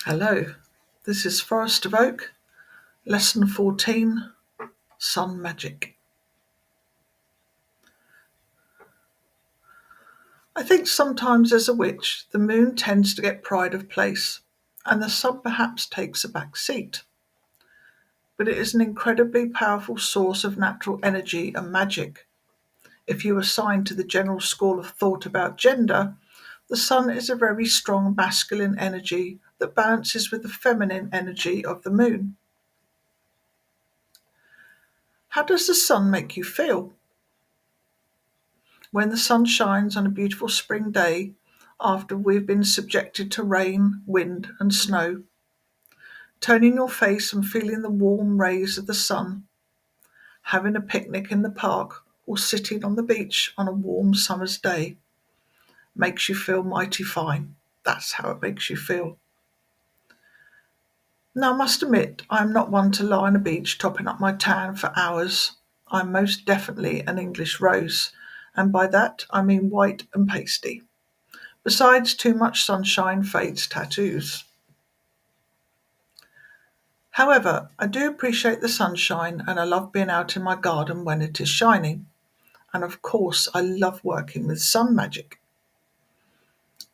Hello, this is Forest of Oak, Lesson 14, Sun Magic. I think sometimes as a witch, the moon tends to get pride of place, and the sun perhaps takes a back seat. But it is an incredibly powerful source of natural energy and magic. If you assign to the general school of thought about gender, the sun is a very strong masculine energy that balances with the feminine energy of the moon. How does the sun make you feel? When the sun shines on a beautiful spring day, after we've been subjected to rain, wind, and snow, turning your face and feeling the warm rays of the sun, having a picnic in the park, or sitting on the beach on a warm summer's day, makes you feel mighty fine. That's how it makes you feel. Now, I must admit, I am not one to lie on a beach topping up my tan for hours. I'm most definitely an English rose, and by that I mean white and pasty. Besides, too much sunshine fades tattoos. However, I do appreciate the sunshine and I love being out in my garden when it is shining. And of course, I love working with sun magic.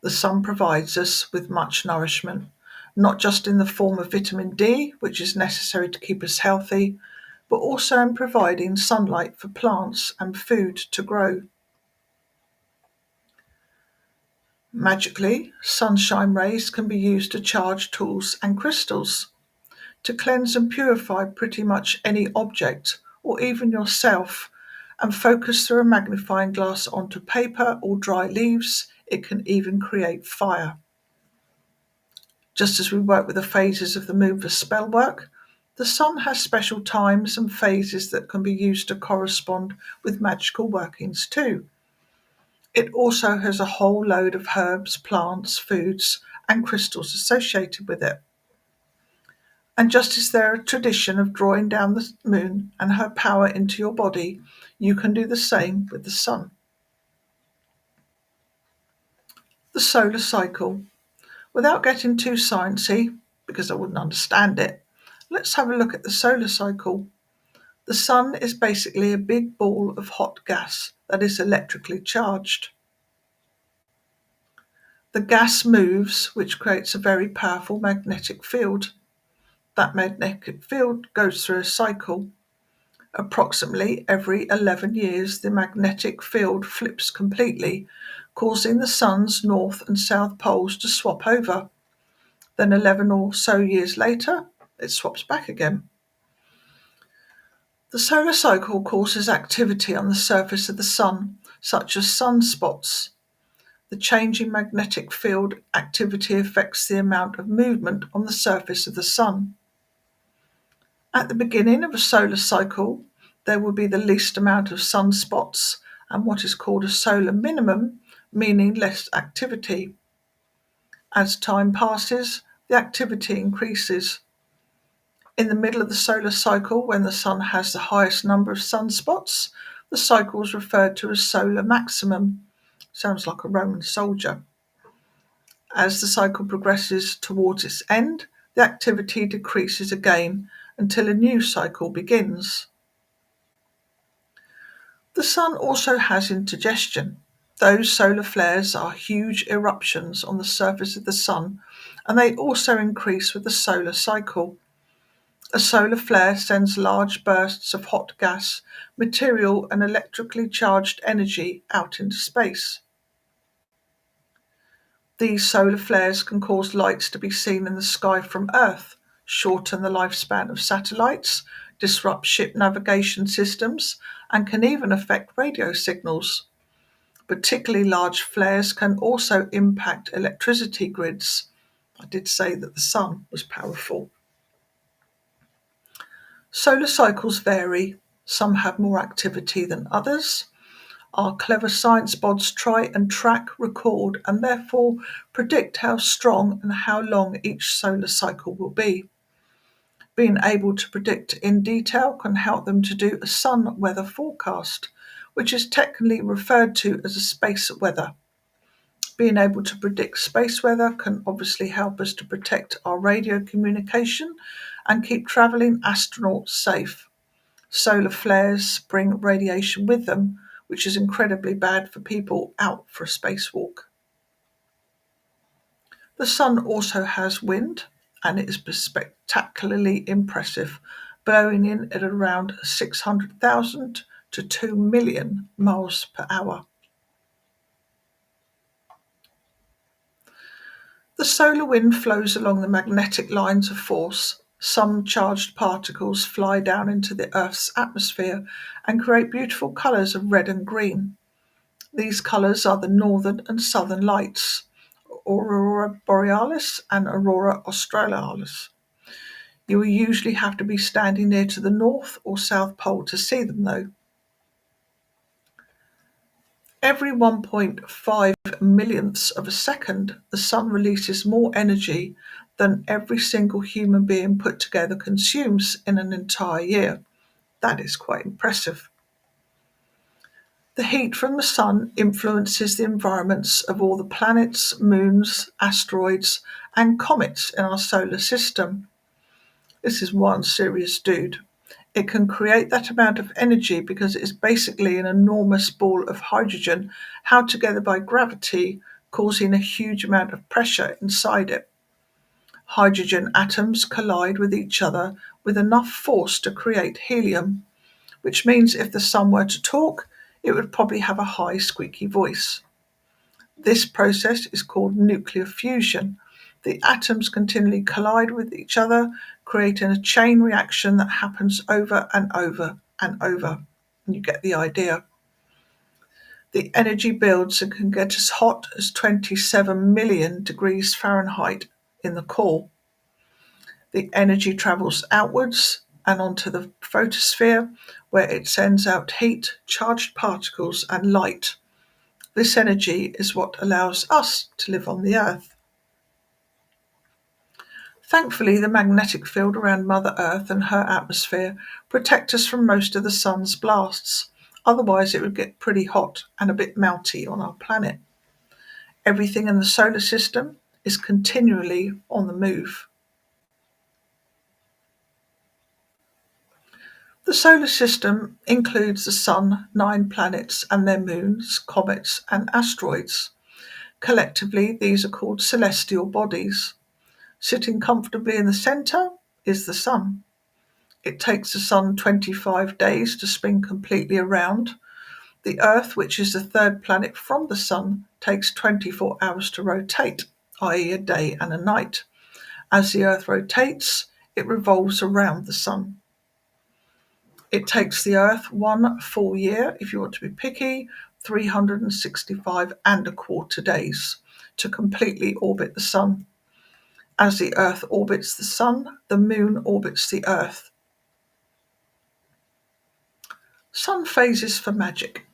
The sun provides us with much nourishment, not just in the form of vitamin D, which is necessary to keep us healthy, but also in providing sunlight for plants and food to grow. Magically, sunshine rays can be used to charge tools and crystals, to cleanse and purify pretty much any object or even yourself, and focus through a magnifying glass onto paper or dry leaves. It can even create fire. Just as we work with the phases of the moon for spell work, the sun has special times and phases that can be used to correspond with magical workings too. It also has a whole load of herbs, plants, foods, and crystals associated with it. And just as there is a tradition of drawing down the moon and her power into your body, you can do the same with the sun. The solar cycle. Without getting too sciencey, because I wouldn't understand it, let's have a look at the solar cycle. The sun is basically a big ball of hot gas that is electrically charged. The gas moves, which creates a very powerful magnetic field. That magnetic field goes through a cycle. Approximately every 11 years, the magnetic field flips completely, causing the sun's north and south poles to swap over. Then 11 or so years later, it swaps back again. The solar cycle causes activity on the surface of the sun, such as sunspots. The changing magnetic field activity affects the amount of movement on the surface of the sun. At the beginning of a solar cycle, there will be the least amount of sunspots and what is called a solar minimum, meaning less activity. As time passes, the activity increases. In the middle of the solar cycle, when the sun has the highest number of sunspots, the cycle is referred to as solar maximum. Sounds like a Roman soldier. As the cycle progresses towards its end, the activity decreases again until a new cycle begins. The sun also has indigestion. Those solar flares are huge eruptions on the surface of the sun, and they also increase with the solar cycle. A solar flare sends large bursts of hot gas, material, and electrically charged energy out into space. These solar flares can cause lights to be seen in the sky from Earth, shorten the lifespan of satellites, disrupt ship navigation systems, and can even affect radio signals. Particularly large flares can also impact electricity grids. I did say that the sun was powerful. Solar cycles vary. Some have more activity than others. Our clever science bods try and track, record, and therefore predict how strong and how long each solar cycle will be. Being able to predict in detail can help them to do a sun weather forecast, which is technically referred to as a space weather. Being able to predict space weather can obviously help us to protect our radio communication and keep travelling astronauts safe. Solar flares bring radiation with them, which is incredibly bad for people out for a spacewalk. The sun also has wind, and it is spectacularly impressive, blowing in at around 600,000 to 2 million miles per hour. The solar wind flows along the magnetic lines of force. Some charged particles fly down into the Earth's atmosphere and create beautiful colours of red and green. These colours are the northern and southern lights, aurora borealis and aurora australis. You will usually have to be standing near to the North or South Pole to see them though. Every 1.5 millionths of a second, the sun releases more energy than every single human being put together consumes in an entire year. That is quite impressive. The heat from the sun influences the environments of all the planets, moons, asteroids, and comets in our solar system. This is one serious dude. It can create that amount of energy because it is basically an enormous ball of hydrogen held together by gravity, causing a huge amount of pressure inside it. Hydrogen atoms collide with each other with enough force to create helium, which means if the sun were to talk, it would probably have a high, squeaky voice. This process is called nuclear fusion. The atoms continually collide with each other, creating a chain reaction that happens over and over and over. And you get the idea. The energy builds and can get as hot as 27 million degrees Fahrenheit in the core. The energy travels outwards and onto the photosphere, where it sends out heat, charged particles, and light. This energy is what allows us to live on the Earth. Thankfully, the magnetic field around Mother Earth and her atmosphere protect us from most of the sun's blasts. Otherwise, it would get pretty hot and a bit melty on our planet. Everything in the solar system is continually on the move. The solar system includes the Sun, 9 planets and their moons, comets, and asteroids. Collectively, these are called celestial bodies. Sitting comfortably in the centre is the Sun. It takes the Sun 25 days to spin completely around. The Earth, which is the third planet from the Sun, takes 24 hours to rotate, i.e. a day and a night. As the Earth rotates, it revolves around the Sun. It takes the Earth 1 full year, if you want to be picky, 365 and a quarter days to completely orbit the Sun. As the Earth orbits the Sun, the Moon orbits the Earth. Sun phases for magic.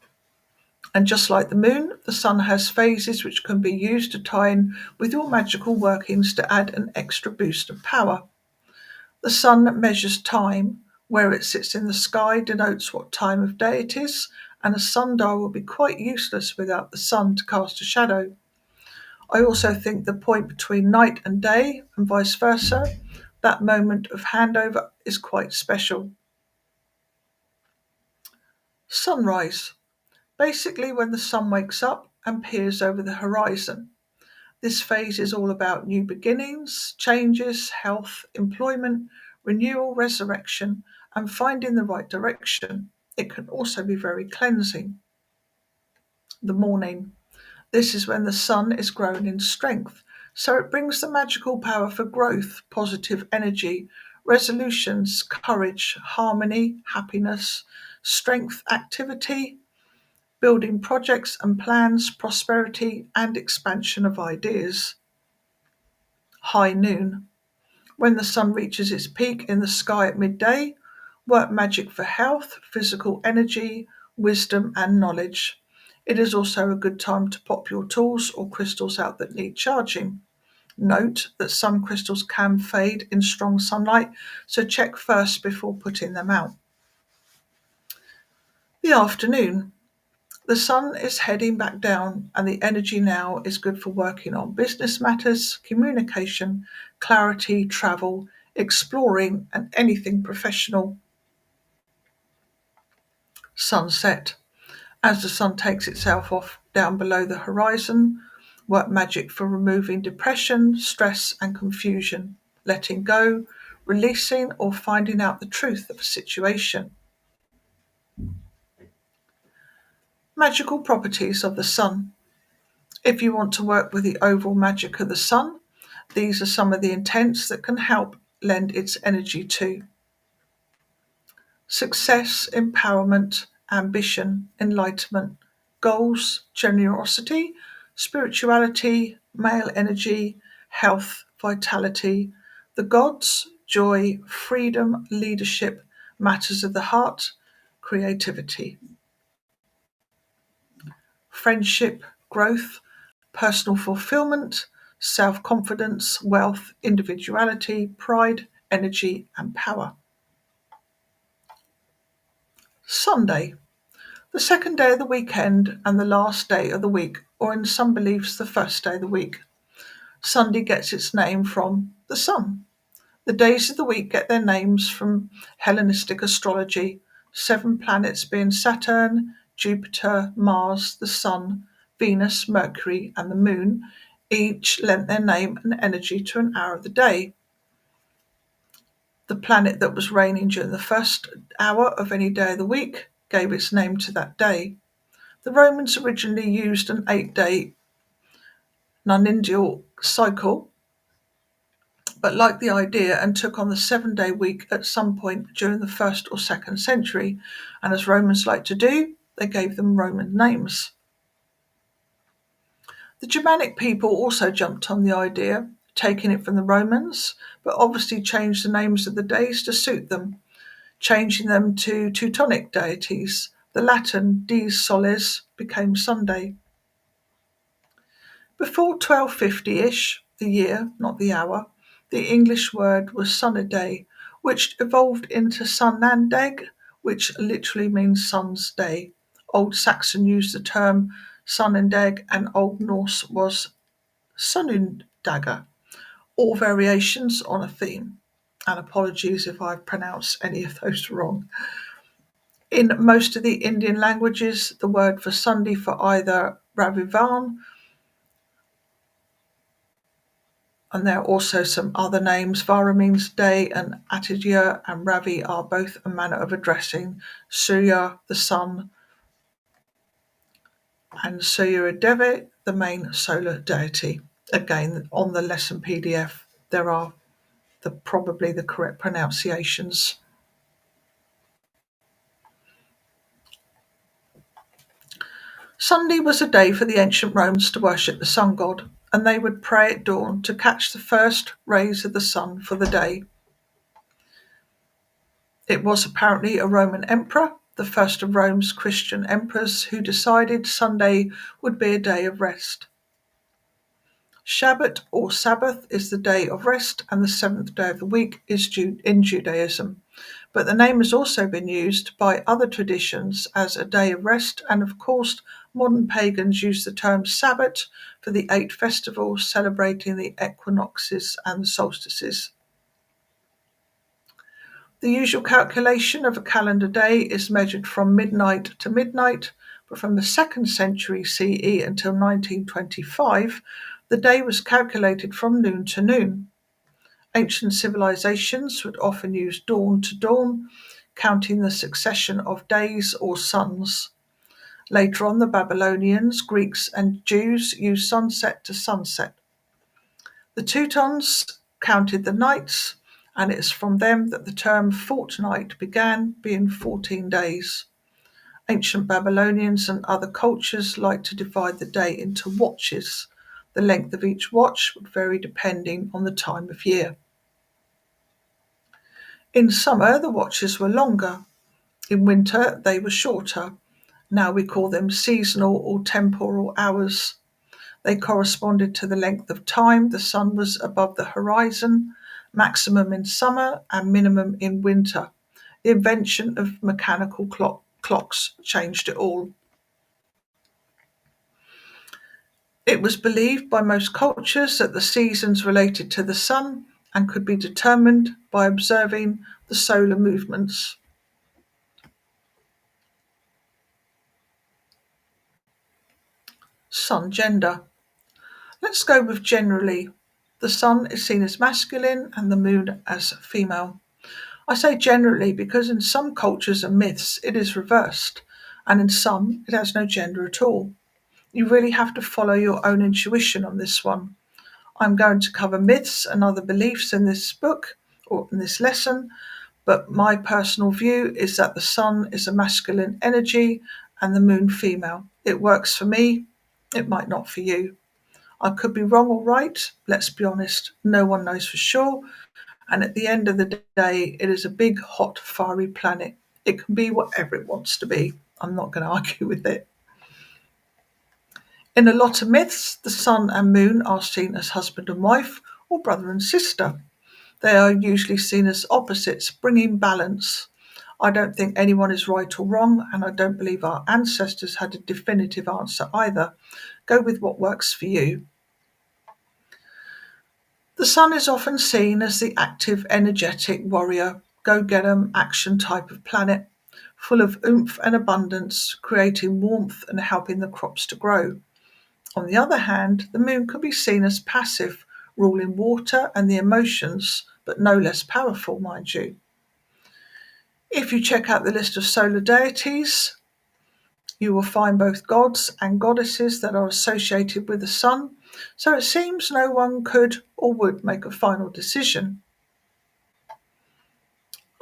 And just like the Moon, the Sun has phases which can be used to tie in with your magical workings to add an extra boost of power. The Sun measures time. Where it sits in the sky denotes what time of day it is, and a sundial will be quite useless without the sun to cast a shadow. I also think the point between night and day, and vice versa, that moment of handover is quite special. Sunrise. Basically when the sun wakes up and peers over the horizon. This phase is all about new beginnings, changes, health, employment, renewal, resurrection, and finding the right direction. It can also be very cleansing. The morning. This is when the sun is growing in strength, so it brings the magical power for growth, positive energy, resolutions, courage, harmony, happiness, strength, activity, building projects and plans, prosperity, and expansion of ideas. High noon. When the sun reaches its peak in the sky at midday, work magic for health, physical energy, wisdom, and knowledge. It is also a good time to pop your tools or crystals out that need charging. Note that some crystals can fade in strong sunlight, so check first before putting them out. The afternoon. The sun is heading back down, and the energy now is good for working on business matters, communication, clarity, travel, exploring, and anything professional. Sunset. As the sun takes itself off down below the horizon, work magic for removing depression, stress, and confusion, letting go, releasing, or finding out the truth of a situation. Magical properties of the sun. If you want to work with the overall magic of the sun, these are some of the intents that can help lend its energy to: success, empowerment, ambition, enlightenment, goals, generosity, spirituality, male energy, health, vitality, the gods, joy, freedom, leadership, matters of the heart, creativity, friendship, growth, personal fulfillment, self confidence, wealth, individuality, pride, energy, and power. Sunday, the second day of the weekend and the last day of the week, or in some beliefs, the first day of the week. Sunday gets its name from the sun. The days of the week get their names from Hellenistic astrology, 7 planets being Saturn, Jupiter, Mars, the Sun, Venus, Mercury, and the Moon, each lent their name and energy to an hour of the day. The planet that was reigning during the first hour of any day of the week gave its name to that day. The Romans originally used an 8-day nonennial cycle, but liked the idea and took on the 7-day week at some point during the 1st or 2nd century, and as Romans like to do, they gave them Roman names. The Germanic people also jumped on the idea, taking it from the Romans, but obviously changed the names of the days to suit them, changing them to Teutonic deities. The Latin dies soles became Sunday. Before 1250-ish, the year, not the hour, the English word was sunnaday, which evolved into sunnandag, which literally means sun's day. Old Saxon used the term sunnandag, and Old Norse was sunnundaga, all variations on a theme. And apologies if I've pronounced any of those wrong. In most of the Indian languages, the word for Sunday for either Ravivarn, and there are also some other names. Vara means day, and Atidya and Ravi are both a manner of addressing Surya, the sun, and Suryadevi, the main solar deity. Again, on the lesson PDF, there are probably the correct pronunciations. Sunday was a day for the ancient Romans to worship the sun god, and they would pray at dawn to catch the first rays of the sun for the day. It was apparently a Roman emperor, the first of Rome's Christian emperors, who decided Sunday would be a day of rest. Shabbat or Sabbath is the day of rest, and the 7th day of the week is in Judaism. But the name has also been used by other traditions as a day of rest, and of course, modern pagans use the term Sabbath for the 8 festivals celebrating the equinoxes and the solstices. The usual calculation of a calendar day is measured from midnight to midnight, but from the 2nd century CE until 1925, the day was calculated from noon to noon. Ancient civilizations would often use dawn to dawn, counting the succession of days or suns. Later on, the Babylonians, Greeks, and Jews used sunset to sunset. The Teutons counted the nights, and it's from them that the term fortnight began, being 14 days. Ancient Babylonians and other cultures liked to divide the day into watches. The length of each watch would vary depending on the time of year. In summer, the watches were longer. In winter, they were shorter. Now we call them seasonal or temporal hours. They corresponded to the length of time the sun was above the horizon, maximum in summer and minimum in winter. The invention of mechanical clocks changed it all. It was believed by most cultures that the seasons related to the sun and could be determined by observing the solar movements. Sun gender. Let's go with generally. The sun is seen as masculine and the moon as female. I say generally because in some cultures and myths it is reversed, and in some it has no gender at all. You really have to follow your own intuition on this one. I'm going to cover myths and other beliefs in this book or in this lesson, but my personal view is that the sun is a masculine energy and the moon female. It works for me, it might not for you. I could be wrong or right, let's be honest, no one knows for sure, and at the end of the day, it is a big, hot, fiery planet. It can be whatever it wants to be. I'm not going to argue with it. In a lot of myths, the sun and moon are seen as husband and wife or brother and sister. They are usually seen as opposites, bringing balance. I don't think anyone is right or wrong, and I don't believe our ancestors had a definitive answer either. Go with what works for you. The sun is often seen as the active, energetic warrior, go-getter, action type of planet, full of oomph and abundance, creating warmth and helping the crops to grow. On the other hand, the moon can be seen as passive, ruling water and the emotions, but no less powerful, mind you. If you check out the list of solar deities, you will find both gods and goddesses that are associated with the sun, so it seems no one could or would make a final decision.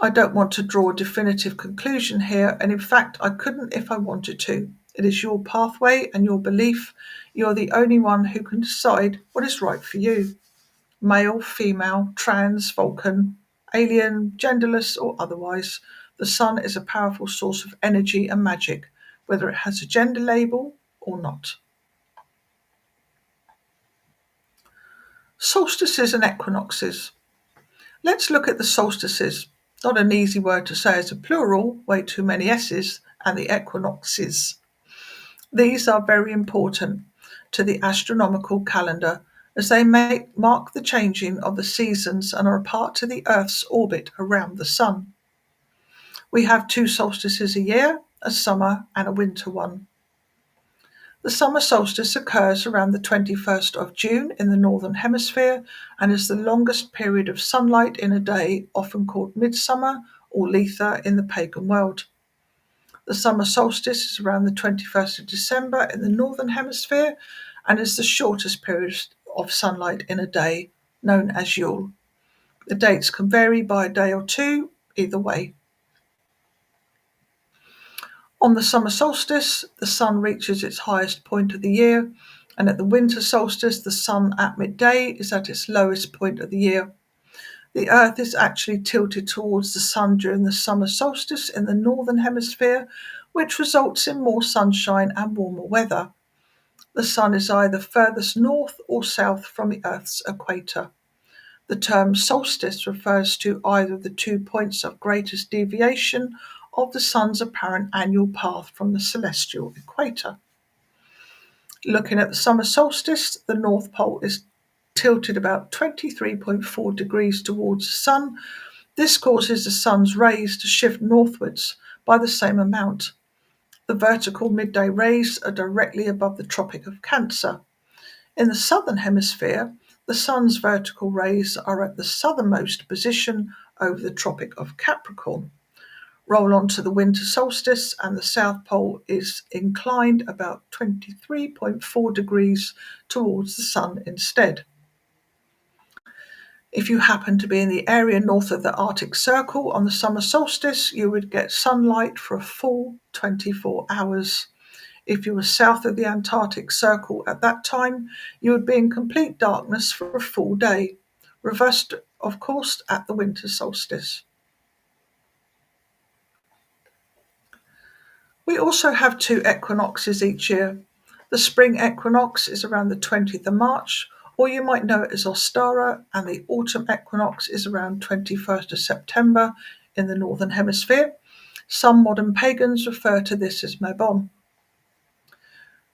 I don't want to draw a definitive conclusion here, and in fact, I couldn't if I wanted to. It is your pathway and your belief. You're the only one who can decide what is right for you. Male, female, trans, Vulcan, alien, genderless, or otherwise, the sun is a powerful source of energy and magic, whether it has a gender label or not. Solstices and equinoxes. Let's look at the solstices. Not an easy word to say as a plural, way too many S's, and the equinoxes. These are very important to the astronomical calendar as they mark the changing of the seasons and are a part to the Earth's orbit around the sun. We have 2 solstices a year, a summer and a winter one. The summer solstice occurs around the 21st of June in the Northern Hemisphere and is the longest period of sunlight in a day, often called midsummer or Letha in the pagan world. The summer solstice is around the 21st of December in the Northern Hemisphere and is the shortest period of sunlight in a day, known as Yule. The dates can vary by a day or two, either way. On the summer solstice, the sun reaches its highest point of the year, and at the winter solstice, the sun at midday is at its lowest point of the year. The Earth is actually tilted towards the sun during the summer solstice in the Northern Hemisphere, which results in more sunshine and warmer weather. The sun is either furthest north or south from the Earth's equator. The term solstice refers to either of the 2 points of greatest deviation of the sun's apparent annual path from the celestial equator. Looking at the summer solstice, the North Pole is tilted about 23.4 degrees towards the sun. This causes the sun's rays to shift northwards by the same amount. The vertical midday rays are directly above the Tropic of Cancer. In the southern hemisphere, the sun's vertical rays are at the southernmost position over the Tropic of Capricorn. Roll on to the winter solstice and the South Pole is inclined about 23.4 degrees towards the sun instead. If you happen to be in the area north of the Arctic Circle on the summer solstice, you would get sunlight for a full 24 hours. If you were south of the Antarctic Circle at that time, you would be in complete darkness for a full day. Reversed, of course, at the winter solstice. We also have 2 equinoxes each year. The spring equinox is around the 20th of March, or you might know it as Ostara, and the autumn equinox is around 21st of September in the Northern Hemisphere. Some modern pagans refer to this as Mabon.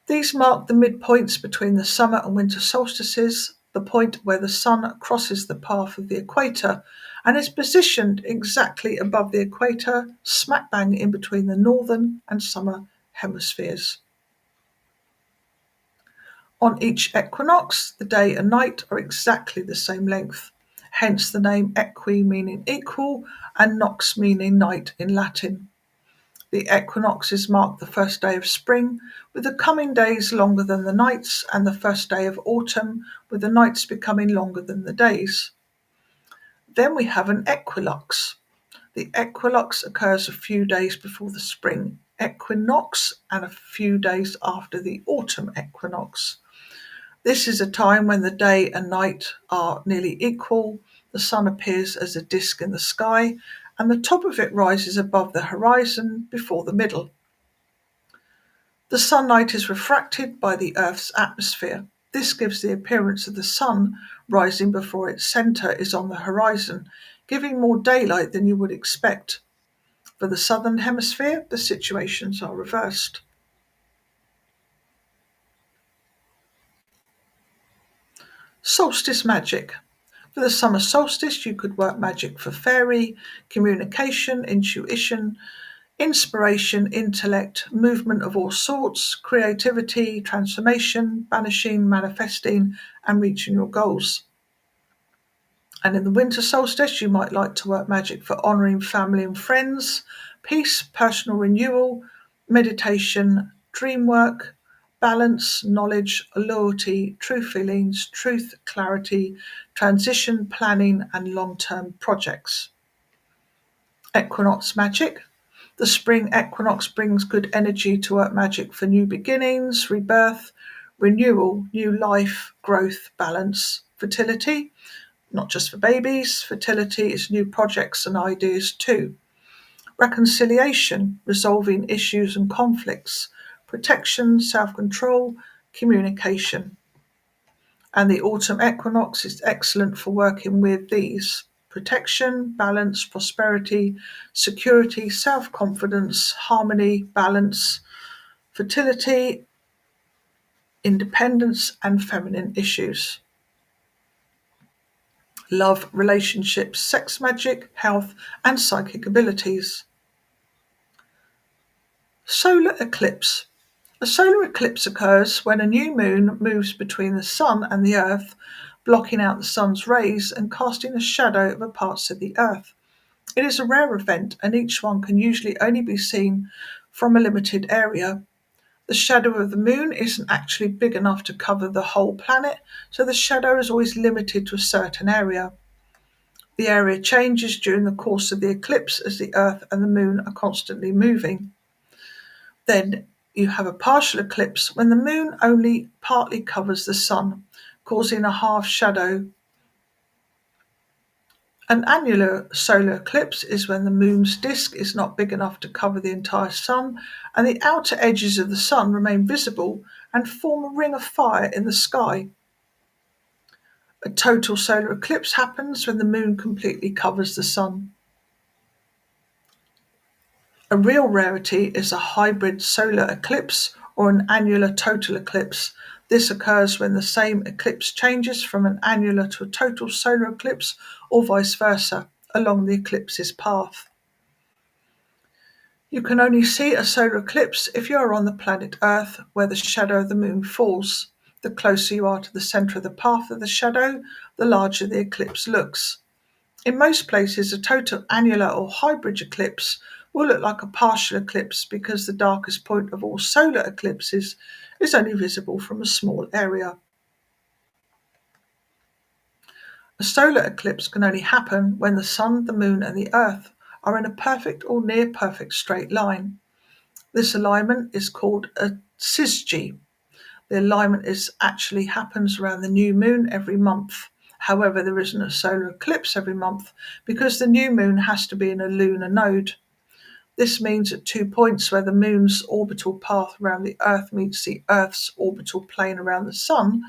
These mark the midpoints between the summer and winter solstices, the point where the sun crosses the path of the equator and is positioned exactly above the equator, smack bang in between the northern and summer hemispheres. On each equinox, the day and night are exactly the same length, hence the name equi meaning equal and nox meaning night in Latin. The equinoxes mark the first day of spring, with the coming days longer than the nights, and the first day of autumn, with the nights becoming longer than the days. Then we have an equilux. The equilux occurs a few days before the spring equinox and a few days after the autumn equinox. This is a time when the day and night are nearly equal, the sun appears as a disk in the sky, and the top of it rises above the horizon before the middle. The sunlight is refracted by the Earth's atmosphere. This gives the appearance of the sun rising before its centre is on the horizon, giving more daylight than you would expect. For the southern hemisphere, the situations are reversed. Solstice magic. For the summer solstice, you could work magic for fairy, communication, intuition, inspiration, intellect, movement of all sorts, creativity, transformation, banishing, manifesting, and reaching your goals. And in the winter solstice, you might like to work magic for honouring family and friends, peace, personal renewal, meditation, dream work, balance, knowledge, loyalty, true feelings, truth, clarity, transition, planning, and long-term projects. Equinox magic. The spring equinox brings good energy to work magic for new beginnings, rebirth, renewal, new life, growth, balance, fertility. Not just for babies, fertility is new projects and ideas too. Reconciliation, resolving issues and conflicts, protection, self-control, communication. And the autumn equinox is excellent for working with these: protection, balance, prosperity, security, self-confidence, harmony, balance, fertility, independence, and feminine issues. Love, relationships, sex magic, health, and psychic abilities. Solar eclipse. A solar eclipse occurs when a new moon moves between the sun and the earth, blocking out the sun's rays and casting a shadow over parts of the earth. It is a rare event, and each one can usually only be seen from a limited area. The shadow of the moon isn't actually big enough to cover the whole planet, so the shadow is always limited to a certain area. The area changes during the course of the eclipse as the Earth and the Moon are constantly moving. Then you have a partial eclipse when the Moon only partly covers the Sun, causing a half shadow. An annular solar eclipse is when the Moon's disk is not big enough to cover the entire Sun, and the outer edges of the Sun remain visible and form a ring of fire in the sky. A total solar eclipse happens when the Moon completely covers the Sun. A real rarity is a hybrid solar eclipse or an annular total eclipse. This occurs when the same eclipse changes from an annular to a total solar eclipse or vice versa along the eclipse's path. You can only see a solar eclipse if you are on the planet Earth, where the shadow of the moon falls. The closer you are to the centre of the path of the shadow, the larger the eclipse looks. In most places, a total annular or hybrid eclipse will look like a partial eclipse because the darkest point of all solar eclipses is only visible from a small area. A solar eclipse can only happen when the sun, the moon, and the earth are in a perfect or near perfect straight line. This alignment is called a syzygy. The alignment actually happens around the new moon every month. However, there isn't a solar eclipse every month because the new moon has to be in a lunar node. This means at 2 points where the moon's orbital path around the Earth meets the Earth's orbital plane around the sun,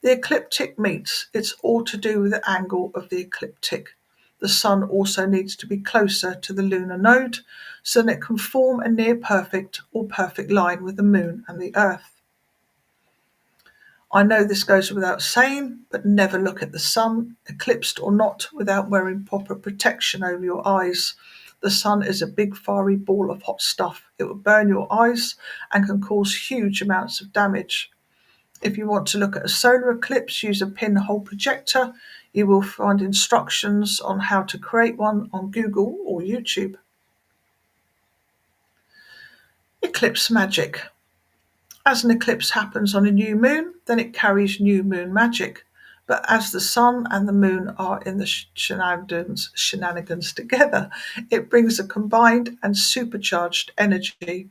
the ecliptic meets. It's all to do with the angle of the ecliptic. The sun also needs to be closer to the lunar node so that it can form a near perfect or perfect line with the moon and the Earth. I know this goes without saying, but never look at the sun, eclipsed or not, without wearing proper protection over your eyes. The sun is a big fiery ball of hot stuff. It will burn your eyes and can cause huge amounts of damage. If you want to look at a solar eclipse, use a pinhole projector. You will find instructions on how to create one on Google or YouTube. Eclipse magic. As an eclipse happens on a new moon, then it carries new moon magic. But as the sun and the moon are in the shenanigans together, it brings a combined and supercharged energy.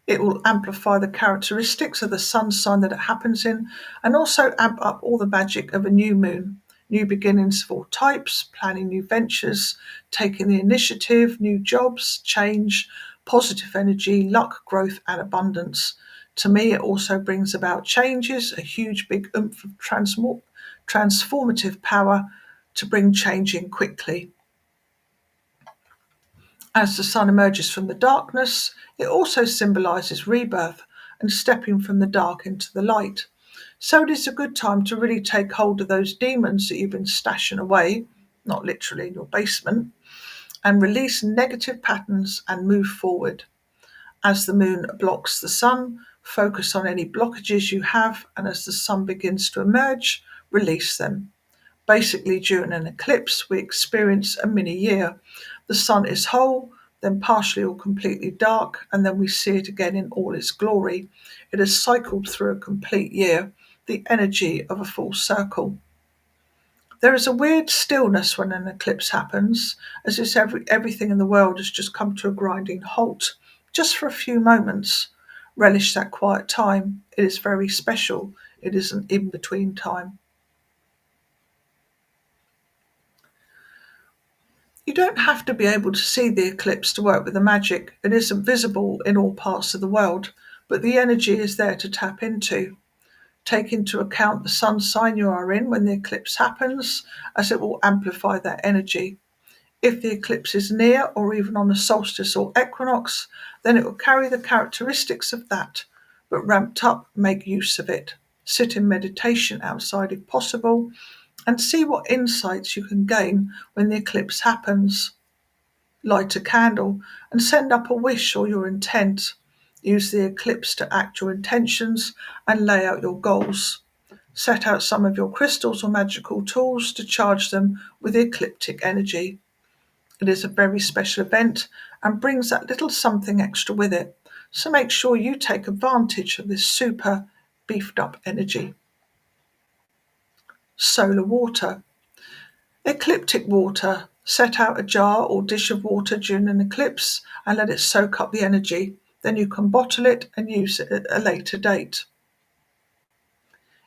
It will amplify the characteristics of the sun sign that it happens in, and also amp up all the magic of a new moon. New beginnings for all types, planning new ventures, taking the initiative, new jobs, change, positive energy, luck, growth, and abundance. To me, it also brings about changes, a huge big oomph of transformative power to bring change in quickly. As the sun emerges from the darkness, it also symbolizes rebirth and stepping from the dark into the light. So it is a good time to really take hold of those demons that you've been stashing away, not literally in your basement, and release negative patterns and move forward. As the moon blocks the sun, focus on any blockages you have, and as the sun begins to emerge, release them. Basically, during an eclipse, we experience a mini year. The sun is whole, then partially or completely dark, and then we see it again in all its glory. It has cycled through a complete year, the energy of a full circle. There is a weird stillness when an eclipse happens, as if everything in the world has just come to a grinding halt, just for a few moments. Relish that quiet time. It is very special. It is an in between time. You don't have to be able to see the eclipse to work with the magic. It isn't visible in all parts of the world, but the energy is there to tap into. Take into account the sun sign you are in when the eclipse happens, as it will amplify that energy. If the eclipse is near or even on a solstice or equinox, then it will carry the characteristics of that, but ramped up, make use of it. Sit in meditation outside if possible, and see what insights you can gain when the eclipse happens. Light a candle and send up a wish or your intent. Use the eclipse to act your intentions and lay out your goals. Set out some of your crystals or magical tools to charge them with the ecliptic energy. It is a very special event and brings that little something extra with it. So make sure you take advantage of this super beefed up energy. Solar water. Ecliptic water. Set out a jar or dish of water during an eclipse and let it soak up the energy. Then you can bottle it and use it at a later date.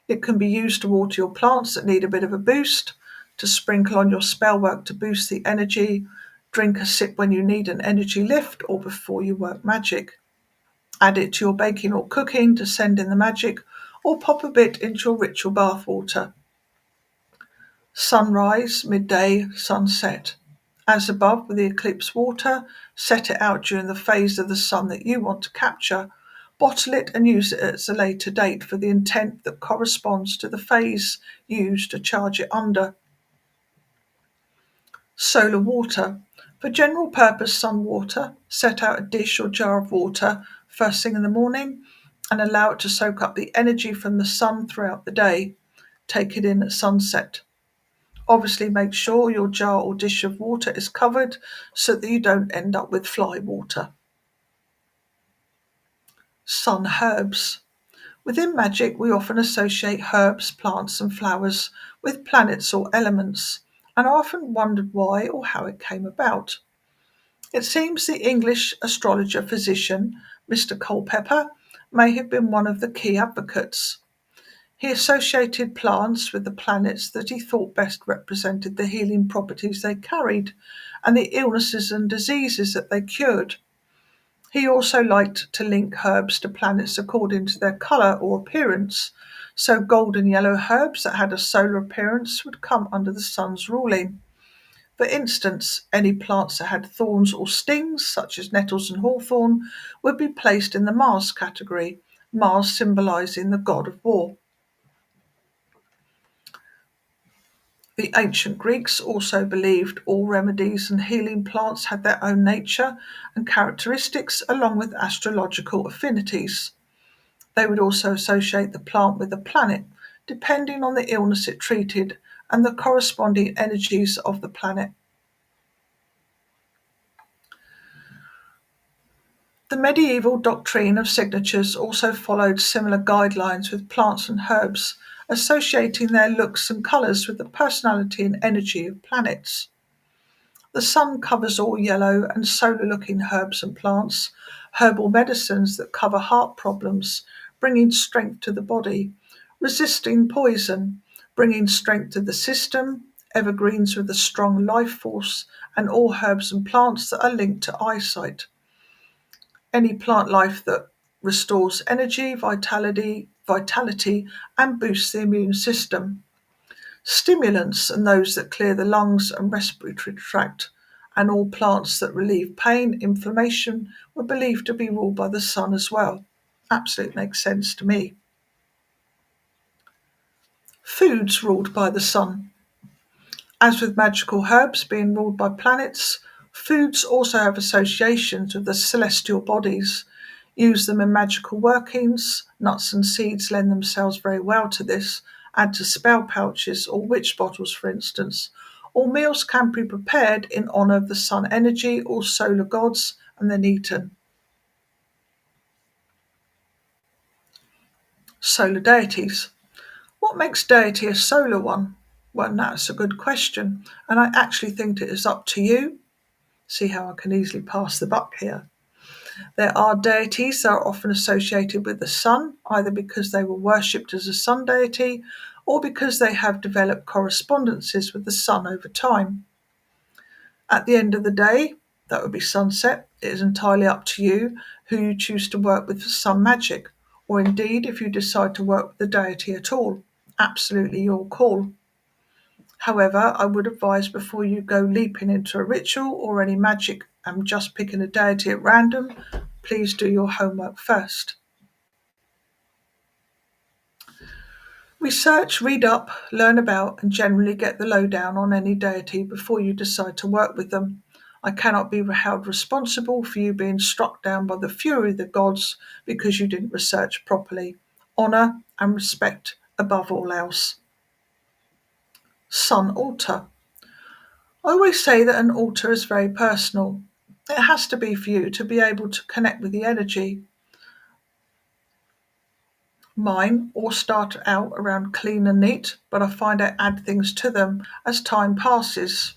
It can be used to water your plants that need a bit of a boost, to sprinkle on your spell work to boost the energy, drink a sip when you need an energy lift or before you work magic. Add it to your baking or cooking to send in the magic, or pop a bit into your ritual bath water. Sunrise, midday, sunset. As above with the eclipse water, set it out during the phase of the sun that you want to capture. Bottle it and use it at a later date for the intent that corresponds to the phase used to charge it under. Solar water. For general purpose sun water, set out a dish or jar of water first thing in the morning and allow it to soak up the energy from the sun throughout the day. Take it in at sunset. Obviously, make sure your jar or dish of water is covered so that you don't end up with fly water. Sun herbs. Within magic, we often associate herbs, plants, and flowers with planets or elements, and I often wondered why or how it came about. It seems the English astrologer physician, Mr. Culpeper, may have been one of the key advocates. He associated plants with the planets that he thought best represented the healing properties they carried and the illnesses and diseases that they cured. He also liked to link herbs to planets according to their colour or appearance, so gold and yellow herbs that had a solar appearance would come under the sun's ruling. For instance, any plants that had thorns or stings, such as nettles and hawthorn, would be placed in the Mars category, Mars symbolising the god of war. The ancient Greeks also believed all remedies and healing plants had their own nature and characteristics along with astrological affinities. They would also associate the plant with a planet, depending on the illness it treated and the corresponding energies of the planet. The medieval doctrine of signatures also followed similar guidelines with plants and herbs, associating their looks and colours with the personality and energy of planets. The sun covers all yellow and solar-looking herbs and plants, herbal medicines that cover heart problems, bringing strength to the body, resisting poison, bringing strength to the system, evergreens with a strong life force, and all herbs and plants that are linked to eyesight. Any plant life that restores energy, vitality, and boosts the immune system. Stimulants and those that clear the lungs and respiratory tract, and all plants that relieve pain, inflammation, were believed to be ruled by the sun as well. Absolutely makes sense to me. Foods ruled by the sun. As with magical herbs being ruled by planets, foods also have associations with the celestial bodies. Use them in magical workings. Nuts and seeds lend themselves very well to this. Add to spell pouches or witch bottles, for instance. All meals can be prepared in honour of the sun energy or solar gods and then eaten. Solar deities. What makes deity a solar one? Well, that's a good question, and I actually think it is up to you. See how I can easily pass the buck here. There are deities that are often associated with the sun, either because they were worshipped as a sun deity or because they have developed correspondences with the sun over time. At the end of the day, that would be sunset, it is entirely up to you who you choose to work with for sun magic, or indeed if you decide to work with the deity at all. Absolutely your call. However, I would advise before you go leaping into a ritual or any magic and just picking a deity at random, please do your homework first. Research, read up, learn about, and generally get the lowdown on any deity before you decide to work with them. I cannot be held responsible for you being struck down by the fury of the gods because you didn't research properly. Honour and respect above all else. Sun altar. I always say that an altar is very personal. It has to be for you to be able to connect with the energy. Mine all start out around clean and neat, but I find I add things to them as time passes.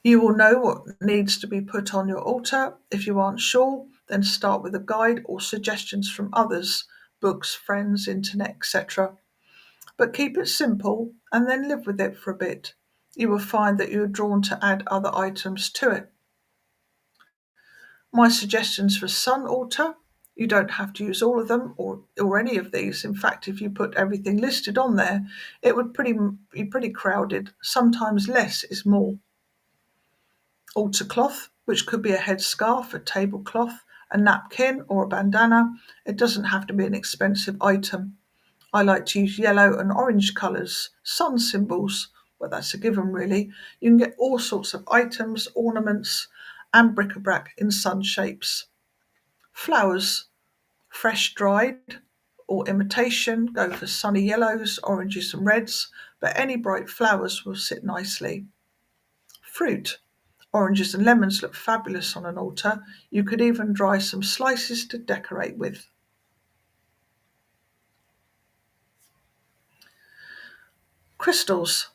You will know what needs to be put on your altar. If you aren't sure, then start with a guide or suggestions from others, books, friends, internet, etc. But keep it simple and then live with it for a bit. You will find that you are drawn to add other items to it. My suggestions for sun altar, you don't have to use all of them or any of these. In fact, if you put everything listed on there, it would be pretty crowded. Sometimes less is more. Altar cloth, which could be a headscarf, a tablecloth, a napkin, or a bandana. It doesn't have to be an expensive item. I like to use yellow and orange colours. Sun symbols, well, that's a given really. You can get all sorts of items, ornaments, and bric-a-brac in sun shapes. Flowers, fresh dried or imitation, go for sunny yellows, oranges, and reds, but any bright flowers will sit nicely. Fruit, oranges and lemons look fabulous on an altar. You could even dry some slices to decorate with. Crystals.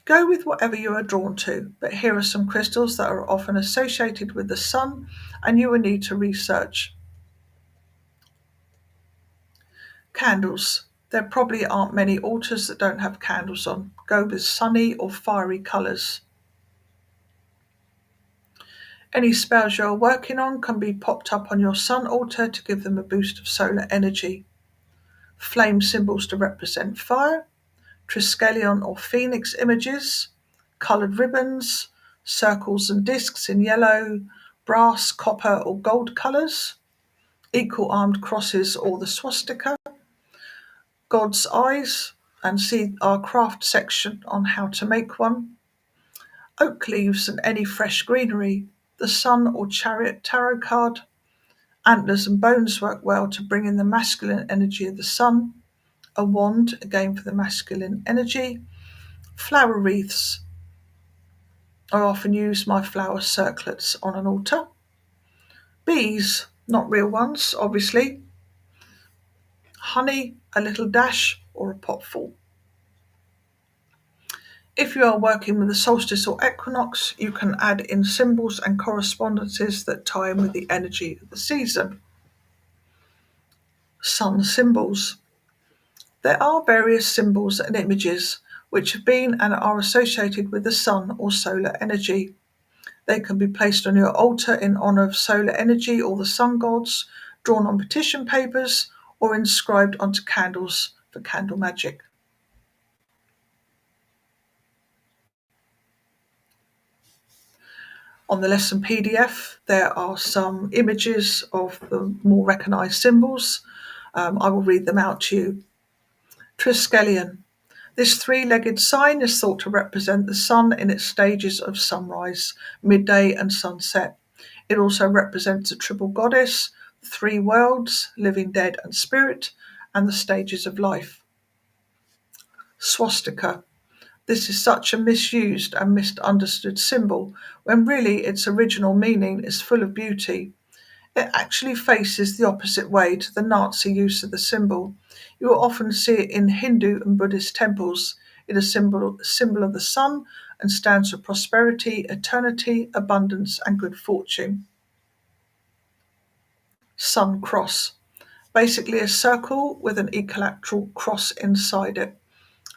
Go with whatever you are drawn to, but here are some crystals that are often associated with the sun and you will need to research. Candles. There probably aren't many altars that don't have candles on. Go with sunny or fiery colours. Any spells you're working on can be popped up on your sun altar to give them a boost of solar energy. Flame symbols to represent fire, triskelion or phoenix images, coloured ribbons, circles and discs in yellow, brass, copper or gold colours, equal armed crosses or the swastika, God's eyes, and see our craft section on how to make one, oak leaves and any fresh greenery, the sun or chariot tarot card, antlers and bones work well to bring in the masculine energy of the sun, a wand, again for the masculine energy, flower wreaths. I often use my flower circlets on an altar. Bees, not real ones, obviously. Honey, a little dash or a potful. If you are working with the solstice or equinox, you can add in symbols and correspondences that tie in with the energy of the season. Sun symbols. There are various symbols and images which have been and are associated with the sun or solar energy. They can be placed on your altar in honour of solar energy or the sun gods, drawn on petition papers, or inscribed onto candles for candle magic. On the lesson PDF, there are some images of the more recognised symbols. I will read them out to you. Triskelion. This three-legged sign is thought to represent the sun in its stages of sunrise, midday and sunset. It also represents a triple goddess, the three worlds, living, dead and spirit, and the stages of life. Swastika. This is such a misused and misunderstood symbol, when really its original meaning is full of beauty. It actually faces the opposite way to the Nazi use of the symbol. You will often see it in Hindu and Buddhist temples. It is a symbol of the sun and stands for prosperity, eternity, abundance, and good fortune. Sun cross. Basically a circle with an equilateral cross inside it.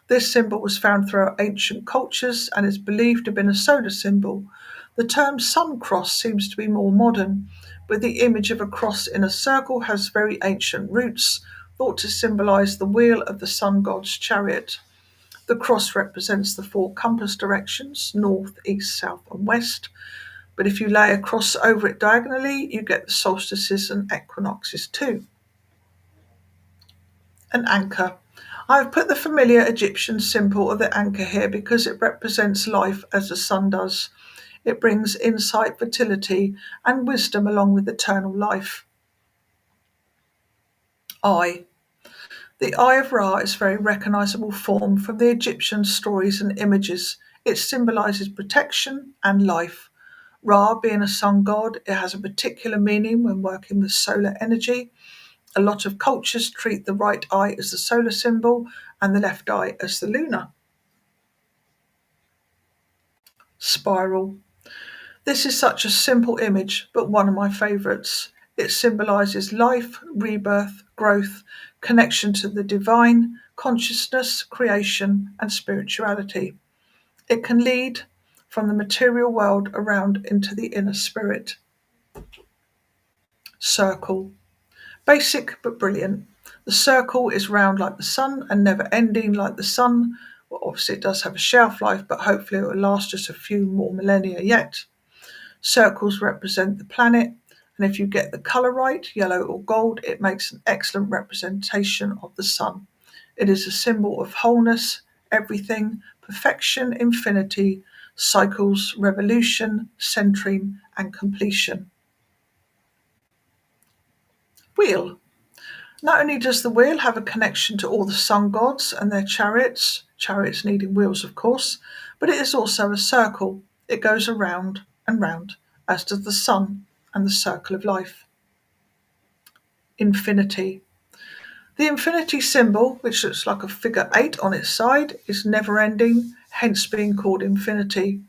This symbol was found throughout ancient cultures and is believed to have been a solar symbol. The term sun cross seems to be more modern, but the image of a cross in a circle has very ancient roots, thought to symbolise the wheel of the sun god's chariot. The cross represents the four compass directions, north, east, south and west, but if you lay a cross over it diagonally, you get the solstices and equinoxes too. An anchor. I have put the familiar Egyptian symbol of the anchor here because it represents life as the sun does. It brings insight, fertility, and wisdom along with eternal life. Eye. The Eye of Ra is a very recognisable form from the Egyptian stories and images. It symbolises protection and life. Ra being a sun god, it has a particular meaning when working with solar energy. A lot of cultures treat the right eye as the solar symbol and the left eye as the lunar. Spiral. This is such a simple image, but one of my favourites. It symbolises life, rebirth, growth, connection to the divine, consciousness, creation, and spirituality. It can lead from the material world around into the inner spirit. Circle. Basic but brilliant. The circle is round like the sun and never ending like the sun. Well, obviously it does have a shelf life, but hopefully it will last us a few more millennia yet. Circles represent the planet, and if you get the colour right, yellow or gold, it makes an excellent representation of the sun. It is a symbol of wholeness, everything, perfection, infinity, cycles, revolution, centering, and completion. Wheel. Not only does the wheel have a connection to all the sun gods and their chariots, chariots needing wheels of course, but it is also a circle. It goes around and round, as does the sun and the circle of life. Infinity. The infinity symbol, which looks like a figure 8 on its side, is never ending, hence being called infinity.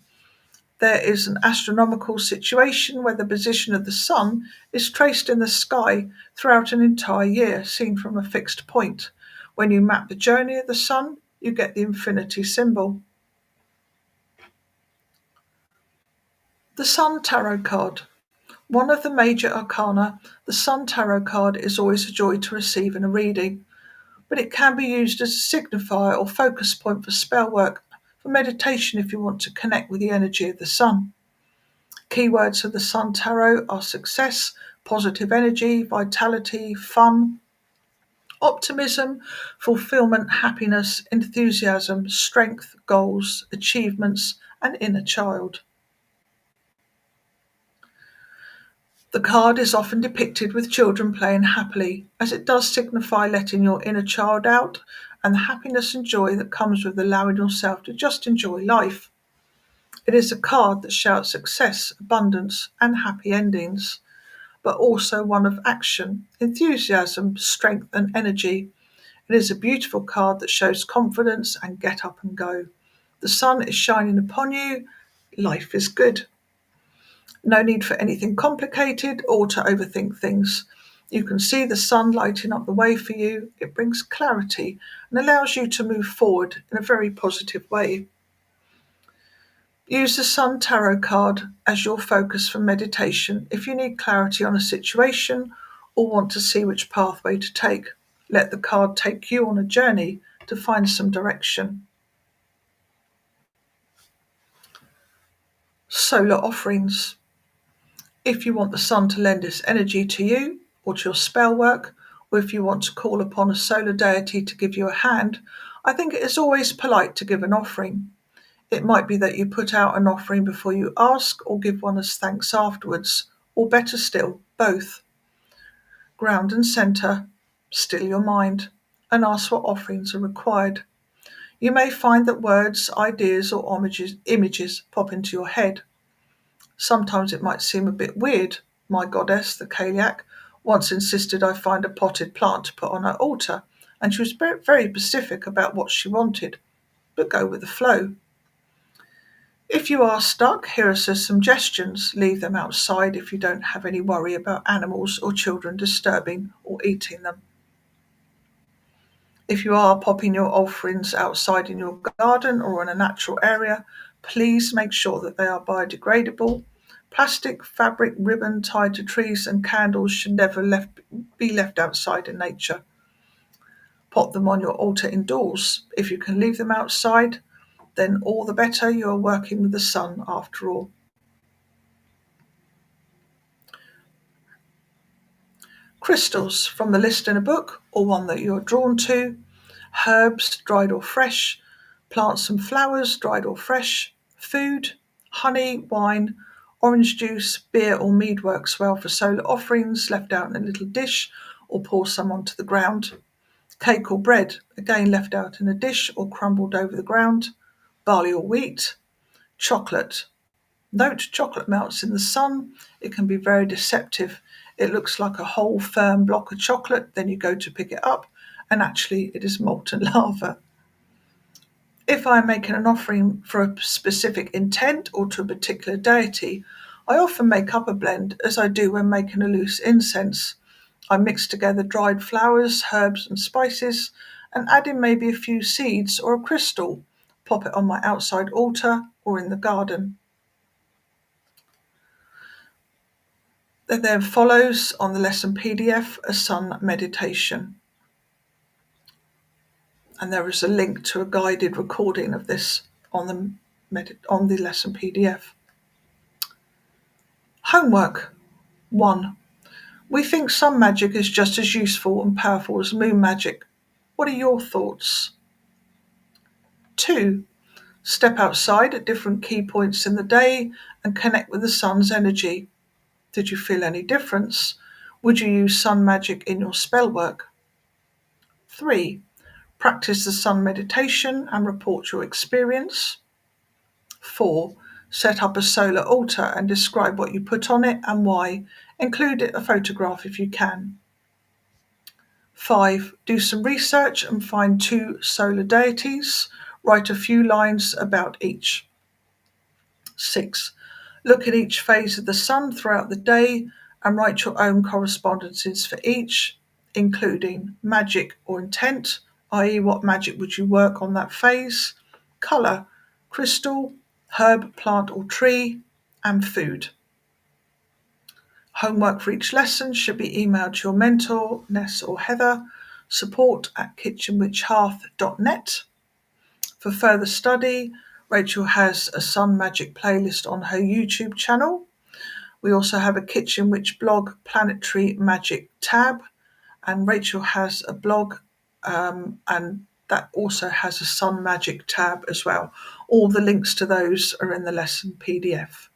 There is an astronomical situation where the position of the sun is traced in the sky throughout an entire year, seen from a fixed point. When you map the journey of the sun, you get the infinity symbol. The Sun Tarot card. One of the major arcana, the Sun Tarot card is always a joy to receive in a reading, but it can be used as a signifier or focus point for spell work, for meditation if you want to connect with the energy of the sun. Keywords of the Sun Tarot are success, positive energy, vitality, fun, optimism, fulfillment, happiness, enthusiasm, strength, goals, achievements, and inner child. The card is often depicted with children playing happily, as it does signify letting your inner child out and the happiness and joy that comes with allowing yourself to just enjoy life. It is a card that shouts success, abundance, and happy endings, but also one of action, enthusiasm, strength, and energy. It is a beautiful card that shows confidence and get up and go. The sun is shining upon you. Life is good. No need for anything complicated or to overthink things. You can see the sun lighting up the way for you. It brings clarity and allows you to move forward in a very positive way. Use the Sun Tarot card as your focus for meditation if you need clarity on a situation or want to see which pathway to take. Let the card take you on a journey to find some direction. Solar offerings. If you want the sun to lend its energy to you or to your spell work, or if you want to call upon a solar deity to give you a hand, I think it is always polite to give an offering. It might be that you put out an offering before you ask or give one as thanks afterwards, or better still, both. Ground and centre, still your mind, and ask what offerings are required. You may find that words, ideas, or images pop into your head. Sometimes it might seem a bit weird. My goddess, the Kaliak, once insisted I find a potted plant to put on her altar, and she was very specific about what she wanted, but go with the flow. If you are stuck, here are some suggestions. Leave them outside if you don't have any worry about animals or children disturbing or eating them. If you are popping your offerings outside in your garden or in a natural area, please make sure that they are biodegradable. Plastic, fabric, ribbon tied to trees and candles should never be left outside in nature. Pop them on your altar indoors. If you can leave them outside, then all the better. You are working with the sun after all. Crystals from the list in a book or one that you're drawn to. Herbs, dried or fresh. Plants and flowers, dried or fresh. Food, honey, wine, orange juice, beer or mead works well for solar offerings left out in a little dish or pour some onto the ground. Cake or bread, again left out in a dish or crumbled over the ground. Barley or wheat. Chocolate. Note chocolate melts in the sun. It can be very deceptive. It looks like a whole firm block of chocolate, then you go to pick it up, and actually it is molten lava. If I am making an offering for a specific intent or to a particular deity, I often make up a blend as I do when making a loose incense. I mix together dried flowers, herbs and spices and add in maybe a few seeds or a crystal. Pop it on my outside altar or in the garden. There then follows on the lesson PDF a sun meditation. And there is a link to a guided recording of this on the lesson PDF. Homework 1. We think sun magic is just as useful and powerful as moon magic. What are your thoughts? 2. Step outside at different key points in the day and connect with the sun's energy. Did you feel any difference? Would you use sun magic in your spell work? 3. Practice the sun meditation and report your experience. 4. Set up a solar altar and describe what you put on it and why. Include a photograph if you can. 5. Do some research and find 2 solar deities. Write a few lines about each. 6. Look at each phase of the sun throughout the day and write your own correspondences for each, including magic or intent, i.e. what magic would you work on that phase, colour, crystal, herb, plant or tree, and food. Homework for each lesson should be emailed to your mentor, Ness or Heather, support@kitchenwitchhearth.net. For further study, Rachel has a sun magic playlist on her YouTube channel. We also have a Kitchen Witch blog Planetary Magic tab, and Rachel has a blog and that also has a Sun Magic tab as well. All the links to those are in the lesson PDF.